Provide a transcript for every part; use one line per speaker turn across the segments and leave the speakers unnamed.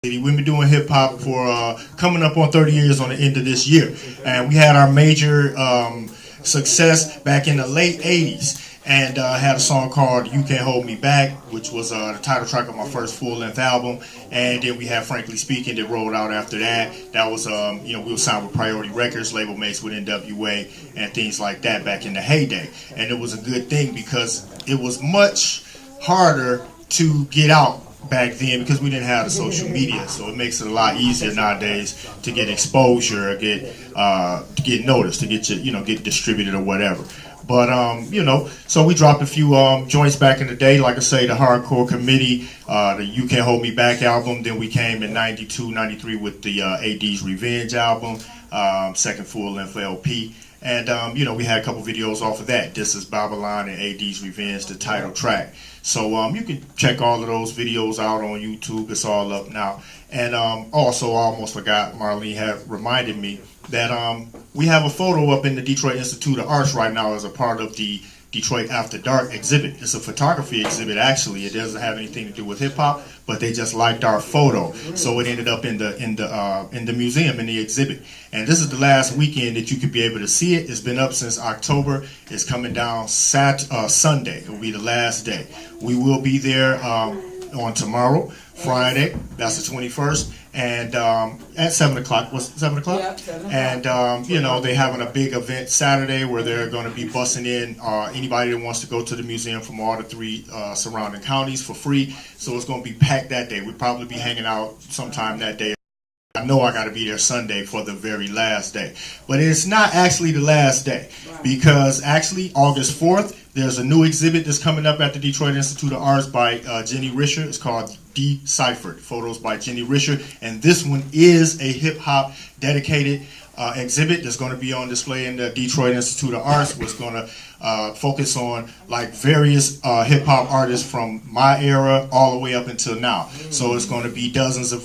We've been doing hip hop for coming up on 30 years on the end of this year, and we had our major success back in the late 80s. And had a song called "You Can't Hold Me Back," which was the title track of my first full-length album. And then we had "Frankly Speaking" that rolled out after that. That was, we were signed with Priority Records, label mates with NWA, and things like that back in the heyday. And it was a good thing because it was much harder to get out back then because we didn't have the social media, so it makes it a lot easier nowadays to get exposure, to get noticed, to get get distributed or whatever. But so we dropped a few joints back in the day, like I say, the Hardcore Committee, the "You Can't Hold Me Back" album. Then we came in '92, '93 with the AD's Revenge album, second full-length LP. And we had a couple videos off of that. This is Babylon and AD's Revenge, the title track. So you can check all of those videos out on YouTube. It's all up now. And also, I almost forgot, Marlene had reminded me that we have a photo up in the Detroit Institute of Arts right now as a part of the Detroit After Dark exhibit. It's a photography exhibit, actually. It doesn't have anything to do with hip hop, but they just liked our photo, so it ended up in the museum, in the exhibit. And this is the last weekend that you could be able to see it. It's been up since October. It's coming down Sunday. It will be the last day. We will be there on tomorrow, Friday. That's the 21st. And at 7 o'clock. Was it 7 o'clock?
Yep, 7 o'clock.
And, they're having a big event Saturday where they're going to be bussing in anybody that wants to go to the museum from all the three surrounding counties for free. So it's going to be packed that day. We'll probably be hanging out sometime that day. I know I got to be there Sunday for the very last day. But it's not actually the last day, because actually August 4th, there's a new exhibit that's coming up at the Detroit Institute of Arts by Jenny Risher. It's called Deciphered, photos by Jenny Risher. And this one is a hip-hop dedicated exhibit that's going to be on display in the Detroit Institute of Arts. Was going to focus on like various hip-hop artists from my era all the way up until now. So it's going to be dozens of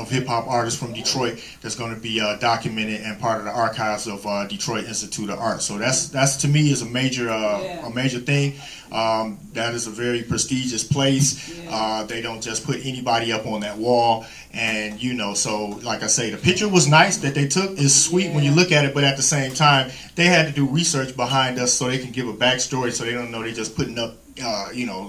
hip-hop artists from Detroit that's going to be documented and part of the archives of Detroit Institute of Arts. So that's to me is a major thing. That is a very prestigious place. They don't just put anybody up on that wall. And so like I say, the picture was nice that they took. Is sweet when you look at it, but at the same time, they had to do research behind us so they can give a backstory, so they don't know they're just putting up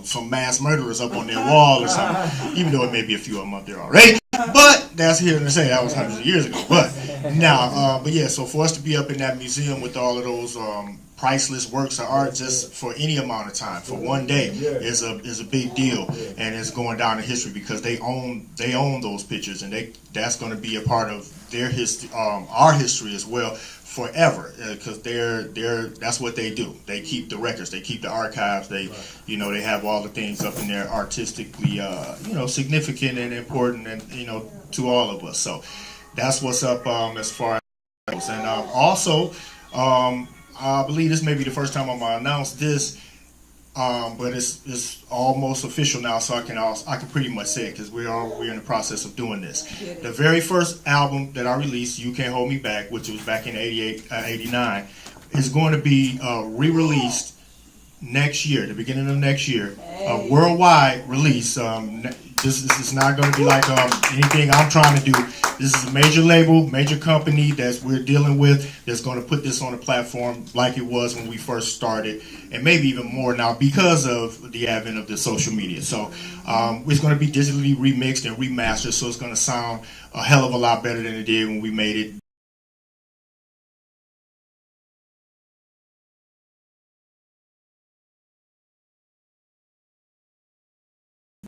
some mass murderers up on their wall or something, even though it may be a few of them up there already. But that's here to say that was hundreds of years ago. But now, so for us to be up in that museum with all of those priceless works of art just for any amount of time, for one day, is a big deal, and it's going down in history because they own those pictures, and that's going to be a part of their history, our history as well, forever, because that's what they do. They keep the records, they keep the archives, they have all the things up in there artistically significant and important, and to all of us. So that's what's up as far as, and also I believe this may be the first time I'm gonna announce this, but it's almost official now, so I can pretty much say it because we're in the process of doing this. The very first album that I released, "You Can't Hold Me Back," which was back in '88, '89, is going to be re-released next year, the beginning of next year, a worldwide release. This is not going to be like anything I'm trying to do. This is a major label, major company that we're dealing with that's going to put this on a platform like it was when we first started, and maybe even more now because of the advent of the social media. So it's going to be digitally remixed and remastered, so it's going to sound a hell of a lot better than it did when we made it.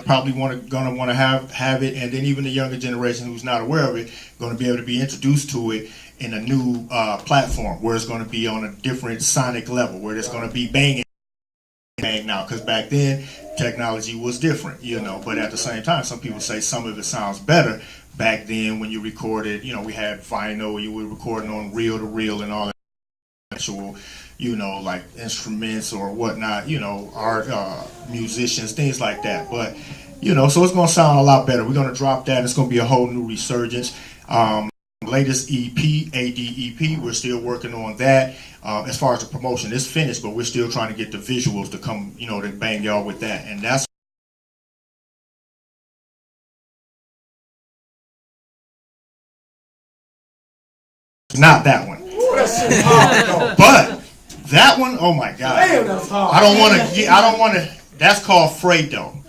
Probably gonna want to have it, and then even the younger generation who's not aware of it, going to be able to be introduced to it in a new platform where it's going to be on a different sonic level, where it's going to be bang now, because back then technology was different, but at the same time, some people say some of it sounds better back then when you recorded. We had vinyl, you were recording on reel to reel and all that actual like instruments or whatnot, art, musicians, things like that. But, so it's going to sound a lot better. We're going to drop that. It's going to be a whole new resurgence. Latest EP, ADEP, we're still working on that. As far as the promotion, it's finished, but we're still trying to get the visuals to come, to bang y'all with that. And that's Not that one.
Ooh, that shit hard though.
But that one, oh my God.
Damn, that's hard.
I don't want to, that's called Fredo.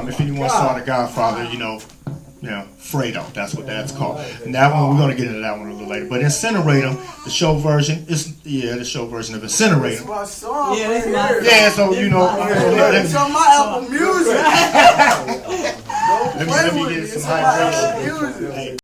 If anyone saw The Godfather, you know, Fredo, that's what that's called. And that one, we're going to get into that one a little later. But Incinerate 'Em, the show version, the show version of Incinerate 'Em.
My song.
Yeah, that's my
Yeah, so, you know,
It's on my Apple Music.
let me get some hydration.
Music.
Hey.